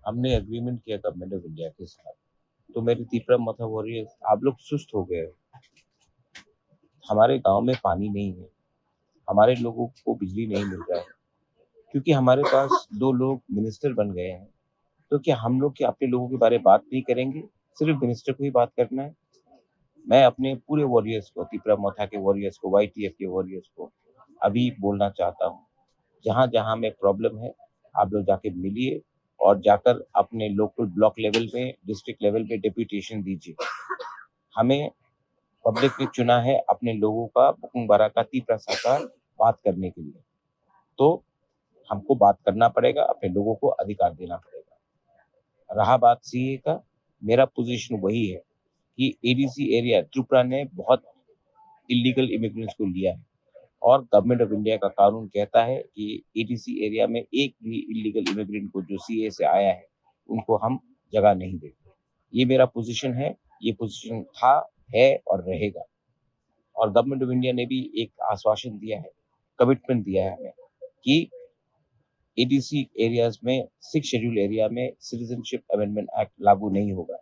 हमने एग्रीमेंट किया government of India के साथ। तो मेरे तीपरा माथा वॉरियर्स, आप लोग सुस्त हो गए हो। हमारे गांव में पानी नहीं है, हमारे लोगों को बिजली नहीं मिल रहा है, क्योंकि हमारे पास दो लोग मिनिस्टर बन गए हैं। तो क्या हम लोग क्या अपने लोगों के बारे में बात नहीं करेंगे? सिर्फ मिनिस्टर को ही बात करना है? मैं अपने पूरे वॉरियर्स को, तीपरा माथा के वॉरियर्स को, वाईटीएफ के वॉरियर्स को अभी बोलना चाहता हूँ, जहाँ जहाँ में प्रॉब्लम है, आप लोग जाके मिलिए और जाकर अपने लोकल ब्लॉक लेवल पे, डिस्ट्रिक्ट लेवल पे डेप्यूटेशन दीजिए। हमें पब्लिक ने चुना है अपने लोगों का बुकुंग का तीपरा साकार बात करने के लिए। तो हमको बात करना पड़ेगा, अपने लोगों को अधिकार देना पड़ेगा। रहा बात सीए का, मेरा पोजीशन वही है कि एडीसी एरिया त्रिपुरा ने बहुत इलीगल इमिग्रेंट्स को लिया है, और गवर्नमेंट ऑफ इंडिया का कानून कहता है कि एडीसी एरिया में एक भी इलीगल इमिग्रेंट को जो सीए से आया है उनको हम जगह नहीं देते। ये मेरा पोजीशन है, ये पोजीशन था, है और रहेगा। और गवर्नमेंट ऑफ इंडिया ने भी एक आश्वासन दिया है, कमिटमेंट दिया है हमें कि एडीसी एरियाज में, 6 शेड्यूल एरिया में सिटीजनशिप अमेंडमेंट एक्ट लागू नहीं होगा।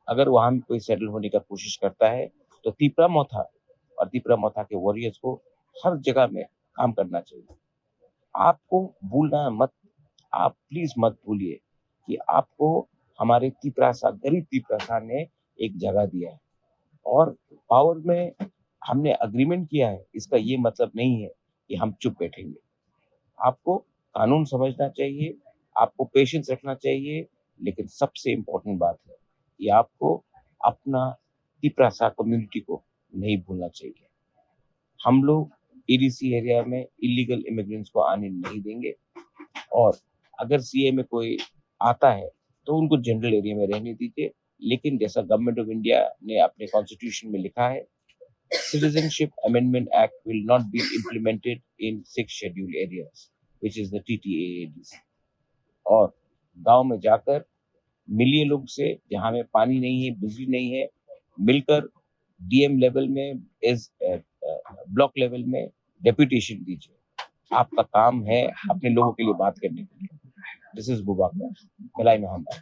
अगर वहां में कोई सेटल होने का कोशिश करता है तो तीपरा मोथा और तीपरा मोथा के वॉरियर्स को हर जगह में काम करना चाहिए। आपको भूलना मत, आप प्लीज मत भूलिए कि आपको हमारे तिपरासा, गरीब तिपरासा ने एक जगह दिया है, और पावर में हमने अग्रीमेंट किया है, इसका ये मतलब नहीं है कि हम चुप बैठेंगे। आपको कानून समझना चाहिए, आपको पेशेंस रखना चाहिए, लेकिन सबसे इम्पोर्टेंट बात है कि आपको अपना तिपरासा कम्युनिटी को नहीं भूलना चाहिए। हम लोग एडीसी एरिया में इलीगल इमिग्रेंट्स को आने नहीं देंगे, और अगर सीए में कोई आता है तो उनको जनरल एरिया में रहने दीजिए। लेकिन जैसा गवर्नमेंट ऑफ इंडिया ने अपने कॉन्स्टिट्यूशन में लिखा है, Citizenship Amendment Act will not be implemented in 6 scheduled areas, which is the TTAADs। और गांव में जाकर मिलिए लोग से, जहां में पानी नहीं है, बिजली नहीं है, मिलकर डीएम लेवल में, इस ब्लॉक लेवल में डेप्यूटेशन दीजिए। आपका काम है अपने लोगों के लिए बात करने के लिए। दिस इज बुबाकर, मलाई मोहम्मद।